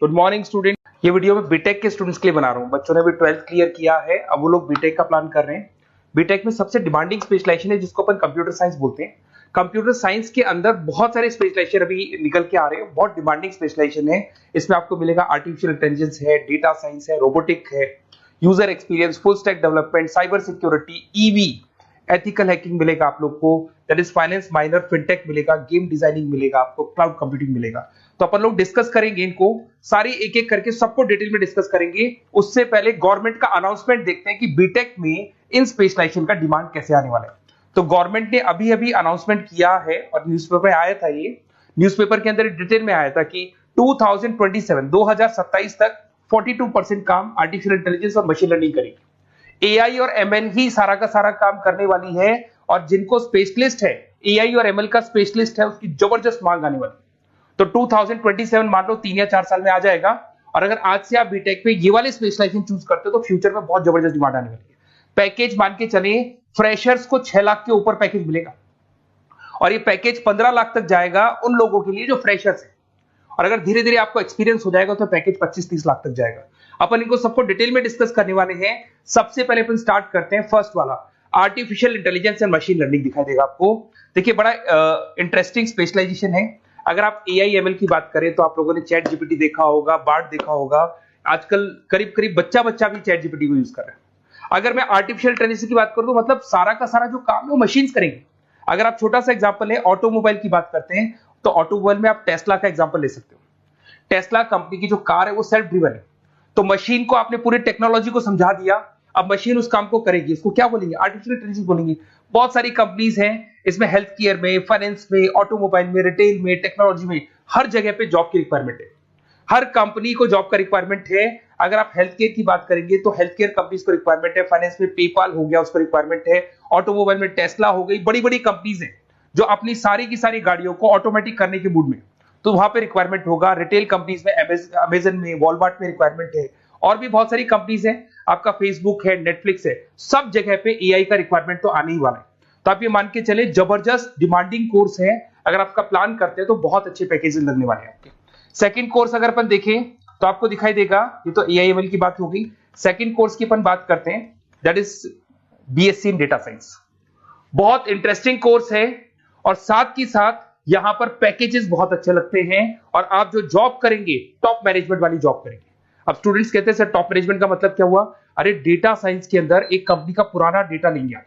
Good morning student. ये video मैं BTech के स्टूडेंट्स के लिए बना रहा हूँ। बच्चों ने भी 12th क्लियर किया है, अब वो लोग बीटेक का प्लान कर रहे हैं। बीटेक में सबसे डिमांडिंग स्पेशलाइजेशन है जिसको अपन कंप्यूटर साइंस बोलते हैं। कंप्यूटर साइंस के अंदर बहुत सारे स्पेशलाइजेशन अभी निकल के आ रहे हैं, बहुत डिमांडिंग स्पेशलाइजेशन है। इसमें आपको मिलेगा आर्टिफिशियल इंटेलिजेंस है, डेटा साइंस है, रोबोटिक है, user experience, full stack development, cyber security, EV, ethical hacking मिलेगा आप लोग को, that is finance minor, fintech मिलेगा, गेम डिजाइनिंग मिलेगा आपको, क्लाउड कंप्यूटिंग मिलेगा। तो अपन लोग डिस्कस करेंगे इनको सारी एक एक करके, सबको डिटेल में डिस्कस करेंगे। उससे पहले गवर्नमेंट का अनाउंसमेंट देखते हैं कि बीटेक में इन स्पेशलाइजेशन का डिमांड कैसे आने वाला है। तो गवर्नमेंट ने अभी अभी अनाउंसमेंट किया है और न्यूज़पेपर में आया था, ये न्यूज़पेपर के अंदर डिटेल में आया था कि 2027 तक 42% काम आर्टिफिशियल इंटेलिजेंस और मशीन लर्निंग करेगी। एआई और एमएल ही सारा का सारा काम करने वाली है, और जिनको स्पेशलिस्ट है, एआई और एमएल का स्पेशलिस्ट है, उसकी जबरदस्त मांग आने वाली है। तो 2027 मान लो 3 या 4 साल में आ जाएगा। और अगर आज से आप बीटेक पे ये वाले स्पेशलाइजेशन चूज करते हो तो फ्यूचर में बहुत जबरदस्त डिमांड आने वाली है। पैकेज मान के चले, फ्रेशर्स को 6 लाख के ऊपर पैकेज मिलेगा, और ये पैकेज 15 लाख तक जाएगा उन लोगों के लिए जो फ्रेशर्स है। और अगर धीरे धीरे आपको एक्सपीरियंस हो जाएगा तो पैकेज 25-30 लाख तक जाएगा। अपन इनको सबको डिटेल में डिस्कस करने वाले हैं। सबसे पहले अपन स्टार्ट करते हैं फर्स्ट वाला, artificial intelligence and machine learning दिखाई देगा आपको। देखिए बड़ा इंटरेस्टिंग स्पेशलाइजेशन है। अगर आप एआई एमएल की बात करें तो आप लोगों ने चैट जीपीटी देखा होगा, बार्ड देखा होगा। आजकल करीब करीब बच्चा भी चैट जीपीटी को यूज कर रहा है। अगर मैं आर्टिफिशियल इंटेलिजेंस की बात करूं तो मतलब सारा का सारा जो काम है वो मशीन्स करेंगे। अगर आप छोटा सा एग्जांपल है, ऑटोमोबाइल की बात करते हैं तो ऑटोमोबाइल में आप टेस्ला का एग्जांपल ले सकते हो। टेस्ला कंपनी की जो कार है वो सेल्फ ड्रिवन है। तो मशीन को आपने पूरी टेक्नोलॉजी को समझा दिया, अब मशीन उस काम को करेगी। इसको क्या बोलेंगे? आर्टिफिशियल इंटेलिजेंस बोलेंगे। बहुत सारी कंपनीज हैं इसमें, हेल्थ केयर में, फाइनेंस में, ऑटोमोबाइल में, रिटेल में, टेक्नोलॉजी में, हर जगह पे जॉब की रिक्वायरमेंट है। हर कंपनी को जॉब का रिक्वायरमेंट है। अगर आप हेल्थ केयर की बात करेंगे तो हेल्थ केयर कंपनीज को रिक्वायरमेंट है, फाइनेंस में पेपाल हो गया उसको रिक्वायरमेंट है, ऑटोमोबाइल में टेस्ला हो गई, बड़ी बड़ी कंपनीज हैं जो अपनी सारी की सारी गाड़ियों को ऑटोमेटिक करने के मूड में, तो वहां पे रिक्वायरमेंट होगा। रिटेल कंपनीज में अमेजन में, वॉलमार्ट में रिक्वायरमेंट है, और भी बहुत सारी कंपनीज हैं, आपका फेसबुक है, नेटफ्लिक्स है, सब जगह पे एआई का रिक्वायरमेंट तो आने ही वाला है। तो आप ये मान के चले जबरदस्त डिमांडिंग कोर्स है। अगर आपका प्लान करते हैं तो बहुत अच्छे पैकेजेस लगने वाले हैं आपके। सेकंड कोर्स अगर अपन देखें तो आपको दिखाई देगा, ये तो एआई एमएल की बात हो गई। सेकंड कोर्स की अपन बात करते हैं, that is BSc in data science. बहुत इंटरेस्टिंग कोर्स है, और साथ ही साथ यहां पर पैकेजेस बहुत अच्छे लगते हैं, और आप जो जॉब करेंगे टॉप मैनेजमेंट वाली जॉब करेंगे। अब स्टूडेंट्स कहते हैं सर टॉप मैनेजमेंट का मतलब क्या हुआ? अरे डेटा साइंस के अंदर एक कंपनी का पुराना डेटा लेंगे आप,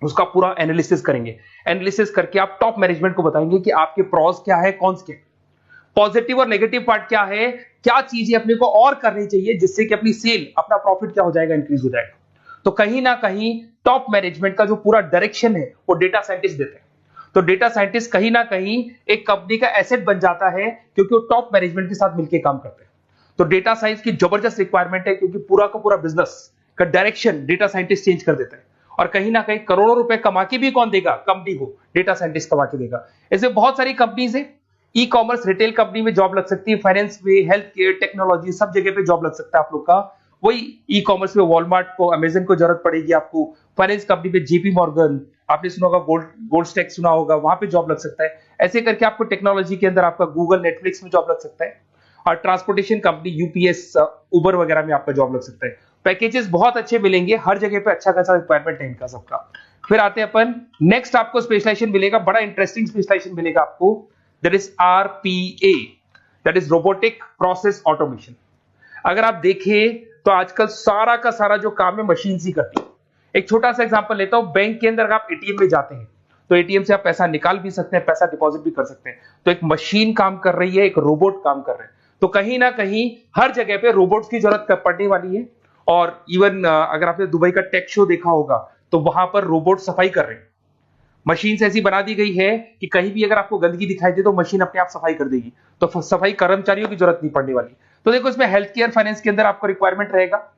उसका पूरा एनालिसिस करेंगे, एनालिसिस करके आप टॉप मैनेजमेंट को बताएंगे कि आपके प्रॉस क्या है, कॉन्स क्या है, पॉजिटिव और नेगेटिव पार्ट क्या है, क्या चीजें अपने को और करनी चाहिए जिससे कि अपनी सेल, अपना प्रॉफिट क्या हो जाएगा, इंक्रीज हो जाएगा। तो कहीं ना कहीं टॉप मैनेजमेंट का जो पूरा डायरेक्शन है वो डेटा साइंटिस्ट देते हैं। तो डेटा साइंटिस्ट कहीं ना कहीं एक कंपनी का एसेट बन जाता है, क्योंकि वो टॉप मैनेजमेंट के साथ मिलकर काम करते हैं। तो डेटा साइंस की जबरदस्त रिक्वायरमेंट है, क्योंकि पूरा का पूरा बिजनेस का डायरेक्शन डेटा साइंटिस्ट चेंज कर देता है। और कहीं ना कहीं करोड़ों रुपए कमा के भी कौन देगा? कंपनी को डेटा साइंटिस्ट कमा के देगा। ऐसे बहुत सारी कंपनीज है, ई कॉमर्स, रिटेल कंपनी में जॉब लग सकती है, फाइनेंस में, हेल्थ केयर, टेक्नोलॉजी, सब जगह पे जॉब लग सकता है आप लोग का। वही ई कॉमर्स में वॉलमार्ट को, अमेजन को जरूरत पड़ेगी आपको। फाइनेंस कंपनी में जेपी मॉर्गन, आपने सुना होगा, गोल्ड स्टैक सुना होगा, वहां पे जॉब लग सकता है। ऐसे करके आपको टेक्नोलॉजी के अंदर आपका गूगल, नेटफ्लिक्स में जॉब लग सकता है। और ट्रांसपोर्टेशन कंपनी, यूपीएस, उबर वगैरह में आपका जॉब लग सकता है। पैकेजेस बहुत अच्छे मिलेंगे, हर जगह पे अच्छा खासा रिक्वायरमेंट है इनका सबका। फिर आते हैं अपन नेक्स्ट, आपको स्पेशलाइजेशन मिलेगा, बड़ा इंटरेस्टिंग स्पेशलाइजेशन मिलेगा आपको, that is RPA, that is robotic process automation. अगर आप देखें तो आजकल सारा का सारा जो काम है मशीन ही करती है। एक छोटा सा एग्जांपल लेता हूं, बैंक के अंदर अगर आप एटीएम में जाते हैं तो एटीएम से आप पैसा निकाल भी सकते हैं, पैसा डिपॉजिट भी कर सकते हैं। तो एक मशीन काम कर रही है, एक रोबोट काम कर रहे हैं। तो कहीं ना कहीं हर जगह पे रोबोट्स की जरूरत पड़ने वाली है। और इवन अगर आपने दुबई का टेक शो देखा होगा तो वहां पर रोबोट सफाई कर रहे हैं। मशीन ऐसी बना दी गई है कि कहीं भी अगर आपको गंदगी दिखाई दे तो मशीन अपने आप सफाई कर देगी। तो सफाई कर्मचारियों की जरूरत नहीं पड़ने वाली। तो देखो इसमें हेल्थ केयर, फाइनेंस के अंदर आपको रिक्वायरमेंट रहेगा।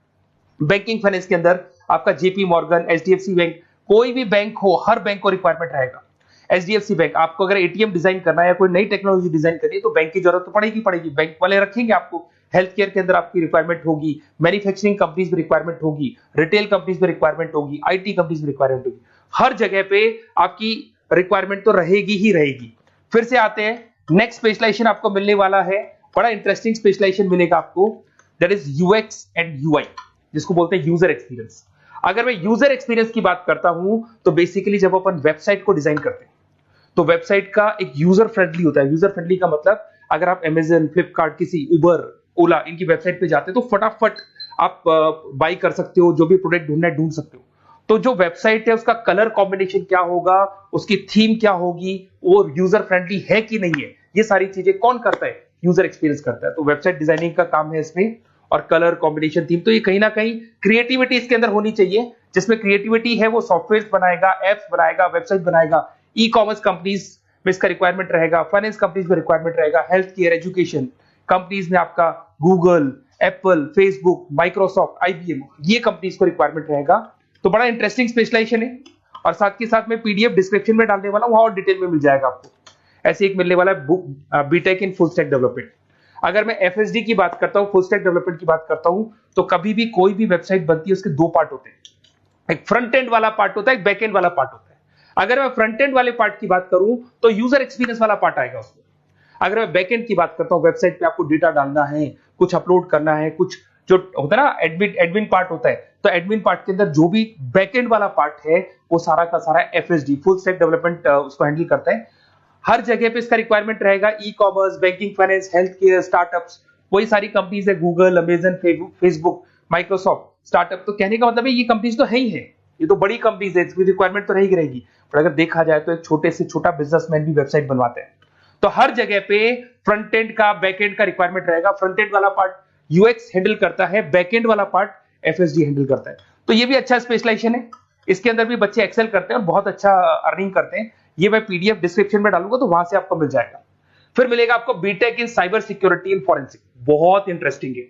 बैंकिंग फाइनेंस के अंदर आपका जेपी मॉर्गन, एचडीएफसी बैंक, कोई भी बैंक हो, हर बैंक को रिक्वायरमेंट रहेगा। एचडीएफसी बैंक, आपको अगर एटीएम डिजाइन करना है या कोई नई टेक्नोलॉजी डिजाइन करनी है तो बैंक की जरूरत तो पड़ेगी, बैंक वाले रखेंगे आपको। हेल्थ केयर के अंदर आपकी रिक्वायरमेंट होगी, मैन्युफैक्चरिंग कंपनीज में रिक्वायरमेंट होगी, रिटेल कंपनीज में रिक्वायरमेंट होगी, आईटी कंपनीज में रिक्वायरमेंट होगी। हर जगह पे आपकी रिक्वायरमेंट तो रहेगी ही रहेगी। फिर से आते हैं नेक्स्ट स्पेशलाइजेशन आपको मिलने वाला है बड़ा इंटरेस्टिंग स्पेशलाइजेशन मिलेगा आपको, that is UX and UI, जिसको बोलते हैं यूजर एक्सपीरियंस। अगर मैं यूजर एक्सपीरियंस की बात करता हूं तो बेसिकली जब अपन वेबसाइट को डिजाइन करते हैं तो वेबसाइट का एक यूजर फ्रेंडली होता है। यूजर फ्रेंडली का मतलब अगर आप अमेजन, फ्लिपकार्ट, किसी उबर, ओला इनकी वेबसाइट पे जाते हैं तो फटाफट आप बाई कर सकते हो, जो भी प्रोडक्ट ढूंढना है ढूंढ सकते हो। तो जो वेबसाइट है उसका कलर कॉम्बिनेशन क्या होगा, उसकी थीम क्या होगी, वो यूजर फ्रेंडली है कि नहीं है, ये सारी चीजें कौन करता है, यूजर एक्सपीरियंस करता है। तो वेबसाइट डिजाइनिंग का काम है इसमें, और कलर कॉम्बिनेशन, थीम, तो ये कहीं ना कहीं क्रिएटिविटी इसके अंदर होनी चाहिए। जिसमें क्रिएटिविटी है वो सॉफ्टवेयर बनाएगा, एप्स बनाएगा, वेबसाइट बनाएगा। ई कॉमर्स कंपनीज में इसका रिक्वायरमेंट रहेगा, फाइनेंस कंपनीज में रिक्वायरमेंट रहेगा, हेल्थ केयर, एजुकेशन कंपनीज में आपका Google, Apple, Facebook, Microsoft, IBM, ये कंपनीज को रिक्वायरमेंट रहेगा। तो बड़ा इंटरेस्टिंग स्पेशलाइजेशन है, और साथ के साथ में पीडीएफ डिस्क्रिप्शन में डालने वाला हूं, वहां और डिटेल में मिल जाएगा आपको। ऐसे एक मिलने वाला है BTech in full stack development. अगर मैं एफएसडी की बात करता हूं, फुल स्टैक डेवलपमेंट की बात करता हूं, तो कभी भी कोई भी वेबसाइट बनती है उसके दो पार्ट होते हैं, एक फ्रंट एंड वाला पार्ट होता है, एक बैक एंड वाला पार्ट होता है। अगर मैं फ्रंट एंड वाले पार्ट की बात करूं तो यूजर एक्सपीरियंस वाला पार्ट आएगा उसमें। अगर मैं बैक एंड की बात करता हूं, वेबसाइट पे आपको डेटा डालना है, कुछ अपलोड करना है, कुछ जो होता है ना एडमिन पार्ट होता है, तो एडमिन पार्ट के अंदर जो भी बैक एंड वाला पार्ट है वो सारा का सारा एफएसडी, फुल स्टैक डेवलपमेंट, उसको हैंडल करता है। हर जगह पे इसका रिक्वायरमेंट रहेगा, e commerce, banking, finance, health care, startups, वही सारी कंपनीज है, Google, Amazon, Facebook, Microsoft, startup. तो कहने का मतलब है ये कंपनीज तो है ही है, ये तो बड़ी कंपनीज है, इसकी रिक्वायरमेंट तो रहेगी। पर अगर देखा जाए तो एक छोटे से छोटा बिजनेसमैन भी वेबसाइट बनवाते हैं। तो हर जगह पे फ्रंट एंड का, बैक एंड का रिक्वायरमेंट रहेगा। फ्रंट एंड वाला पार्ट यूएक्स हैंडल करता है, बैक एंड वाला पार्ट एफएसडी हैंडल करता है। तो ये भी अच्छा स्पेशलाइजेशन है, इसके अंदर भी बच्चे एक्सेल करते हैं और बहुत अच्छा अर्निंग करते हैं। ये मैं पीडीएफ डिस्क्रिप्शन में डालूंगा तो वहां से आपको मिल जाएगा। फिर मिलेगा आपको BTech in cyber security and forensic, बहुत इंटरेस्टिंग है।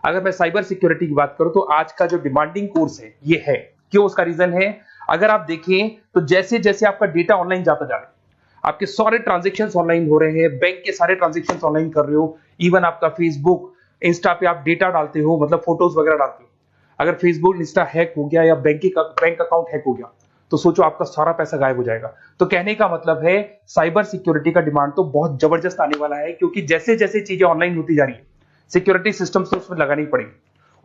अगर मैं साइबर सिक्योरिटी की बात करूं तो आज का जो डिमांडिंग कोर्स है ये है। क्यों? उसका रीजन है, अगर आप देखें तो जैसे जैसे आपका डेटा ऑनलाइन जाता जा रहा है, आपके सारे ट्रांजेक्शंस ऑनलाइन हो रहे हैं, बैंक के सारे ट्रांजेक्शंस ऑनलाइन कर रहे हो, इवन आपका फेसबुक, इंस्टा पे आप डेटा डालते हो, मतलब फोटोज वगैरह डालते हो। अगर फेसबुक, इंस्टा हैक हो गया या बैंक अकाउंट हैक हो गया तो सोचो आपका सारा पैसा गायब हो जाएगा। तो कहने का मतलब है साइबर सिक्योरिटी का डिमांड तो बहुत जबरदस्त आने वाला है, क्योंकि जैसे जैसे चीजें ऑनलाइन होती जा रही है सिक्योरिटी सिस्टम्स तो उसमें लगानी पड़ेगी।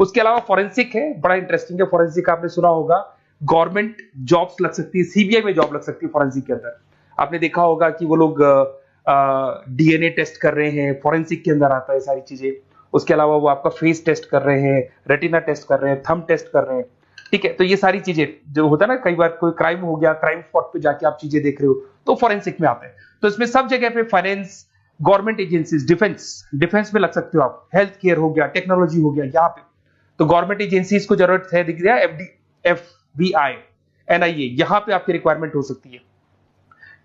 उसके अलावा फॉरेंसिक है, बड़ा इंटरेस्टिंग है। फॉरेंसिक आपने सुना होगा, गवर्नमेंट जॉब्स लग सकती है, सीबीआई में जॉब लग सकती है फॉरेंसिक के अंदर। आपने देखा होगा कि वो लोग डीएनए टेस्ट कर रहे हैं, फॉरेंसिक के अंदर आता है सारी चीजें। उसके अलावा वो आपका फेस टेस्ट कर रहे हैं, रेटिना टेस्ट कर रहे हैं, थंब टेस्ट कर रहे हैं, ठीक है। तो ये सारी चीजें जो होता है ना, कई बार कोई क्राइम हो गया, क्राइम स्पॉट पे जाके आप चीजें देख रहे हो तो फॉरेंसिक में आता है। तो इसमें सब जगह पे फाइनेंस, गवर्नमेंट एजेंसीज, डिफेंस में लग सकते हो आप, हेल्थ केयर हो गया, टेक्नोलॉजी हो गया, यहाँ पे तो गवर्नमेंट एजेंसीज को जरूरत है, दिख गया एफबीआई, एनआईए, यहाँ पे आपकी रिक्वायरमेंट हो सकती है।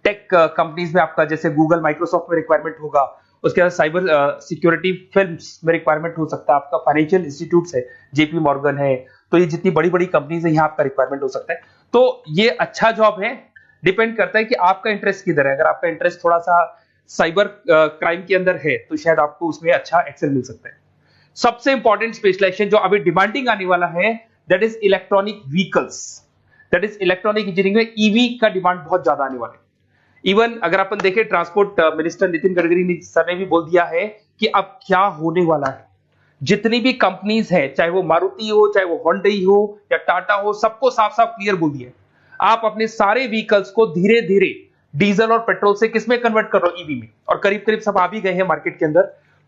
टेक कंपनीज में आपका जैसे गूगल, माइक्रोसॉफ्ट में रिक्वायरमेंट होगा। उसके बाद साइबर सिक्योरिटी फिल्म्स में रिक्वायरमेंट हो सकता है आपका, फाइनेंशियल इंस्टीट्यूट्स है, जेपी मॉर्गन है, तो ये जितनी बड़ी बड़ी कंपनीज है यहाँ आपका रिक्वायरमेंट हो सकता है। तो ये अच्छा जॉब है, डिपेंड करता है कि आपका इंटरेस्ट किधर है। अगर आपका इंटरेस्ट थोड़ा सा साइबर क्राइम के अंदर है तो शायद आपको उसमें अच्छा एक्सेल मिल सकता है। सबसे इंपॉर्टेंट स्पेशलाइजेशन जो अभी डिमांडिंग आने वाला है, that is electronic vehicles, that is electronic engineering में ईवी का डिमांड बहुत ज्यादा आने वाला है। इवन अगर अपन देखें, transport minister Nitin Gadkari sir ने भी बोल दिया है कि अब क्या होने वाला है, जितनी भी कंपनीज है, चाहे वो मारुति हो, चाहे वो होंडई हो या टाटा हो, सबको साफ साफ क्लियर बोल दिया, आप अपने सारे व्हीकल्स को धीरे धीरे डीजल और पेट्रोल से किसमें कन्वर्ट कर रहे हो, ईवी में। और करीब करीब सब आ भी गए हैं मार्केट के अंदर।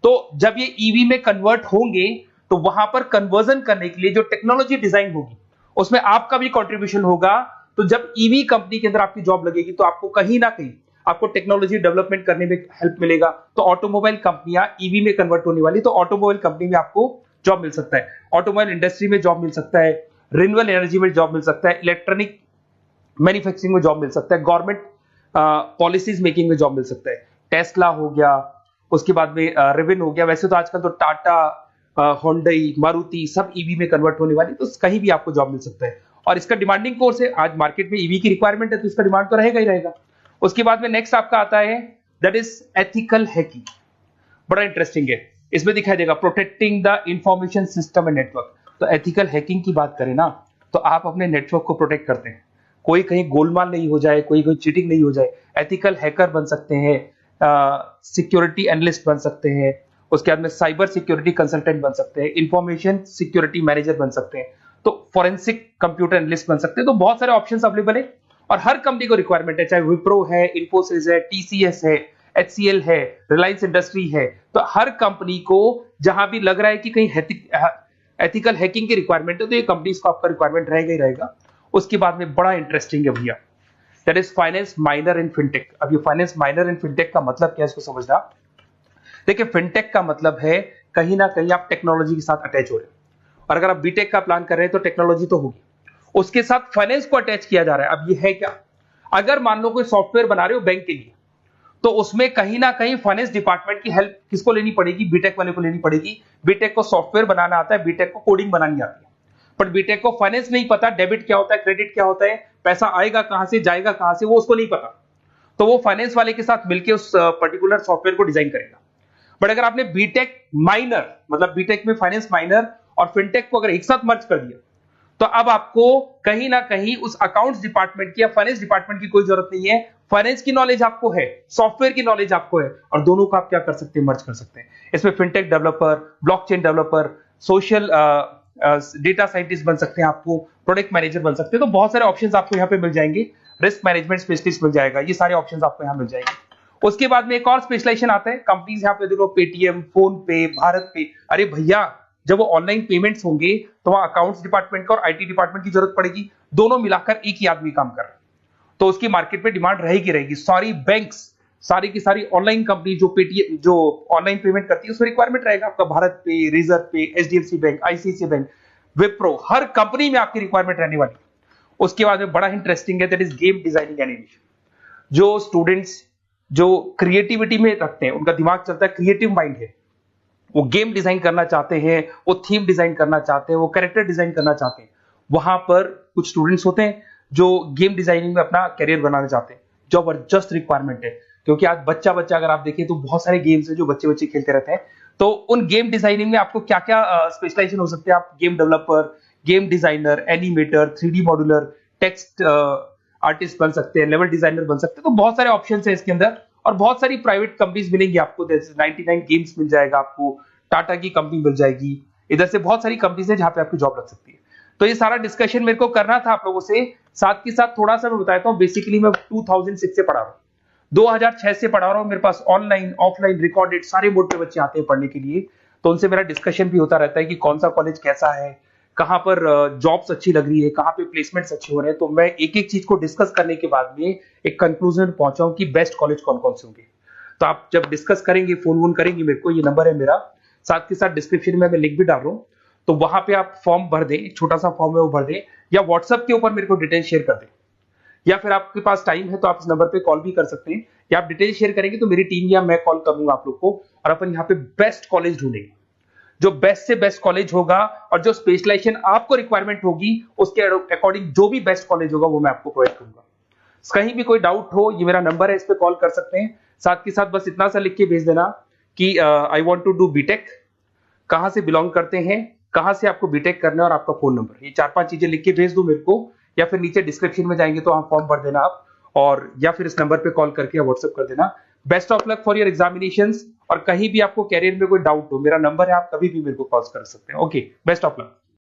तो जब ये ईवी में कन्वर्ट होंगे तो वहां पर कन्वर्जन करने के लिए जो टेक्नोलॉजी डिजाइन होगी उसमें आपका भी कंट्रीब्यूशन होगा। तो जब ईवी कंपनी के अंदर आपकी जॉब लगेगी तो आपको कहीं ना कहीं आपको टेक्नोलॉजी डेवलपमेंट करने में हेल्प मिलेगा। तो ऑटोमोबाइल कंपनियां ईवी में कन्वर्ट होने वाली, तो ऑटोमोबाइल कंपनी में आपको जॉब मिल सकता है, ऑटोमोबाइल इंडस्ट्री में जॉब मिल सकता है, रिन्यूएबल एनर्जी में जॉब मिल सकता है, इलेक्ट्रॉनिक मैन्युफैक्चरिंग में जॉब मिल सकता है, गवर्नमेंट पॉलिसीज मेकिंग में जॉब मिल सकता है। टेस्ला हो गया, उसके बाद में रिविन हो गया। वैसे तो आजकल तो टाटा, होंडई, मारुति सब ईवी में कन्वर्ट होने वाली, तो कहीं भी आपको जॉब मिल सकता है। और इसका डिमांडिंग कोर्स है, आज मार्केट में ईवी की रिक्वायरमेंट है तो इसका डिमांड तो रहेगा ही रहेगा। उसके बाद में नेक्स्ट आपका आता है दैट इज एथिकल हैकिंग, बड़ा इंटरेस्टिंग है। इसमें दिखाई देगा protecting the information system and network. तो एथिकल हैकिंग की बात करें ना, तो आप अपने नेटवर्क को प्रोटेक्ट करते हैं, कोई कहीं गोलमाल नहीं हो जाए, कोई चीटिंग नहीं हो जाए। एथिकल हैकर बन सकते हैं, सिक्योरिटी एनालिस्ट बन सकते हैं, उसके बाद में साइबर सिक्योरिटी कंसल्टेंट बन सकते हैं, इंफॉर्मेशन सिक्योरिटी मैनेजर बन सकते हैं, तो फोरेंसिक कंप्यूटर एनालिस्ट बन सकते हैं। तो बहुत सारे ऑप्शंस अवेलेबल है और हर कंपनी को रिक्वायरमेंट है, चाहे विप्रो है, इन्फोसिस है, टीसीएस है, एचसीएल है, रिलायंस इंडस्ट्री है। तो हर कंपनी को जहां भी लग रहा है कि कहीं एथिकल हैकिंग की रिक्वायरमेंट है तो ये कंपनीज को आपका रिक्वायरमेंट रहेगा ही रहेगा। उसके बाद में बड़ा इंटरेस्टिंग है भैया, that is finance minor in fintech. अब ये फाइनेंस माइनर इन फिनटेक का मतलब क्या है इसको समझना। देखिए फिनटेक का मतलब है कहीं ना कहीं आप टेक्नोलॉजी के साथ अटैच हो रहे हैं, और अगर आप बीटेक का प्लान कर रहे हैं तो टेक्नोलॉजी तो होगी, उसके साथ फाइनेंस को अटैच किया जा रहा है। अब ये है क्या, अगर मान लो कोई सॉफ्टवेयर बना रहे हो बैंक के लिए, तो उसमें कहीं ना कहीं फाइनेंस डिपार्टमेंट की हेल्प किसको लेनी पड़ेगी, बीटेक वाले को लेनी पड़ेगी। बीटेक को सॉफ्टवेयर बनाना आता है, बीटेक को कोडिंग बनानी आती है, पर बीटेक को फाइनेंस नहीं पता, डेबिट क्या होता है, क्रेडिट क्या होता है, पैसा आएगा कहां से जाएगा कहां से, वो उसको नहीं पता। तो वो फाइनेंस वाले के साथ मिलकर उस पर्टिकुलर सॉफ्टवेयर को डिजाइन करेगा। बट अगर आपने बीटेक माइनर मतलब बीटेक में फाइनेंस माइनर और फिनटेक को अगर एक साथ मर्ज कर दिया, तो अब आपको कहीं ना कहीं उस अकाउंट्स डिपार्टमेंट की या फाइनेंस डिपार्टमेंट की कोई जरूरत नहीं है। फाइनेंस की नॉलेज आपको है, सॉफ्टवेयर की नॉलेज आपको है, और दोनों को आप क्या कर सकते हैं, मर्ज कर सकते हैं। इसमें fintech developer, blockchain developer, social data scientist बन सकते हैं, आपको प्रोडक्ट मैनेजर बन सकते हैं। तो बहुत सारे ऑप्शंस आपको यहाँ पे मिल जाएंगे, रिस्क मैनेजमेंट स्पेशलिस्ट मिल जाएगा, ये सारे ऑप्शंस आपको यहाँ मिल जाएंगे। उसके बाद में एक और स्पेशलाइजेशन आता है, कंपनीज यहाँ पे देखो पेटीएम, फोन पे, भारत पे। अरे भैया जब वो ऑनलाइन पेमेंट्स होंगे तो वहां अकाउंट्स डिपार्टमेंट का और आईटी डिपार्टमेंट की जरूरत पड़ेगी, दोनों मिलाकर एक ही आदमी काम कर रहा है, तो उसकी मार्केट में डिमांड रहेगी रहेगी। सारी बैंक्स, सारी की सारी ऑनलाइन कंपनी जो पेटीएम जो ऑनलाइन पेमेंट करती है उसमें रिक्वायरमेंट रहेगा आपका, भारत पे, reserve pay, HDFC bank, ICICI bank, Wipro, हर कंपनी में आपकी रिक्वायरमेंट रहने वाली है। उसके बाद में बड़ा इंटरेस्टिंग है, that is game designing animation. जो स्टूडेंट्स जो क्रिएटिविटी में रखते हैं, उनका दिमाग चलता है, क्रिएटिव माइंड है, वो गेम डिजाइन करना चाहते हैं, वो थीम डिजाइन करना चाहते हैं, वो कैरेक्टर डिजाइन करना चाहते हैं, वहां पर कुछ स्टूडेंट्स होते हैं जो गेम डिजाइनिंग में अपना करियर बनाना चाहते हैं। जबरदस्त रिक्वायरमेंट है, क्योंकि आज बच्चा बच्चा अगर आप देखें तो बहुत सारे गेम्स हैं जो बच्चे बच्चे खेलते रहते हैं। तो उन गेम डिजाइनिंग में आपको क्या क्या स्पेशलाइजेशन हो सकते हैं, आप game developer, game designer, animator, 3D modular, text artist बन सकते हैं, लेवल डिजाइनर बन सकते हैं। तो बहुत सारे ऑप्शंस हैं इसके अंदर, और बहुत सारी प्राइवेट कंपनीज मिलेंगी आपको, जैसे 99 गेम्स मिल जाएगा आपको, टाटा की कंपनी मिल जाएगी, इधर से बहुत सारी कंपनीज है जहां पे आपकी जॉब लग सकती है। तो ये सारा डिस्कशन मेरे को करना था आप लोगों से, साथ के साथ थोड़ा सा मैं बताता हूँ। बेसिकली मैं 2006 से पढ़ा रहा हूँ, 2006 से पढ़ा रहा हूँ। मेरे पास ऑनलाइन ऑफलाइन रिकॉर्डेड सारे बोर्ड पे बच्चे आते हैं पढ़ने के लिए, तो उनसे मेरा डिस्कशन भी होता रहता है कि कौन सा कॉलेज कैसा है, कहां पर जॉब्स अच्छी लग रही है, कहां पे प्लेसमेंट्स अच्छे हो रहे हैं। तो मैं एक एक चीज को डिस्कस करने के बाद में एक कंक्लूजन पहुंचा हूं कि बेस्ट कॉलेज कौन कौन से होंगे। तो आप जब डिस्कस करेंगे, फोन वोन करेंगे मेरे को, ये नंबर है मेरा, साथ के साथ डिस्क्रिप्शन में मैं लिंक भी डाल रहा हूँ, तो वहां पे आप फॉर्म भर दें, छोटा सा फॉर्म है वो भर दें, या व्हाट्सएप के ऊपर मेरे को डिटेल शेयर कर दें, या फिर आपके पास टाइम है तो आप इस नंबर पे कॉल भी कर सकते हैं, या आप डिटेल शेयर करेंगे तो मेरी टीम या मैं कॉल करूंगा आप लोग को, और अपन यहाँ पे बेस्ट कॉलेज ढूंढेंगे, जो बेस्ट से बेस्ट कॉलेज होगा, और जो स्पेशलाइजेशन आपको रिक्वायरमेंट होगी उसके अकॉर्डिंग जो भी बेस्ट कॉलेज होगा वो मैं आपको प्रोवाइड करूंगा। कहीं भी कोई डाउट हो, ये मेरा नंबर है, इस पे कॉल कर सकते हैं। साथ के साथ बस इतना सा लिख के भेज देना कि I want to do BTech, कहां से बिलोंग करते हैं, कहां से आपको बीटेक करना है, और आपका फोन नंबर, ये 4-5 चीजें लिख के भेज दो मेरे को, या फिर नीचे डिस्क्रिप्शन में जाएंगे तो आप फॉर्म भर देना आप, और या फिर इस नंबर पे कॉल करके या व्हाट्सएप कर देना। Best of luck for your examinations, और कहीं भी आपको कैरियर में कोई डाउट हो, मेरा नंबर है, आप कभी भी मेरे को कॉल कर सकते हैं। Okay, best of luck.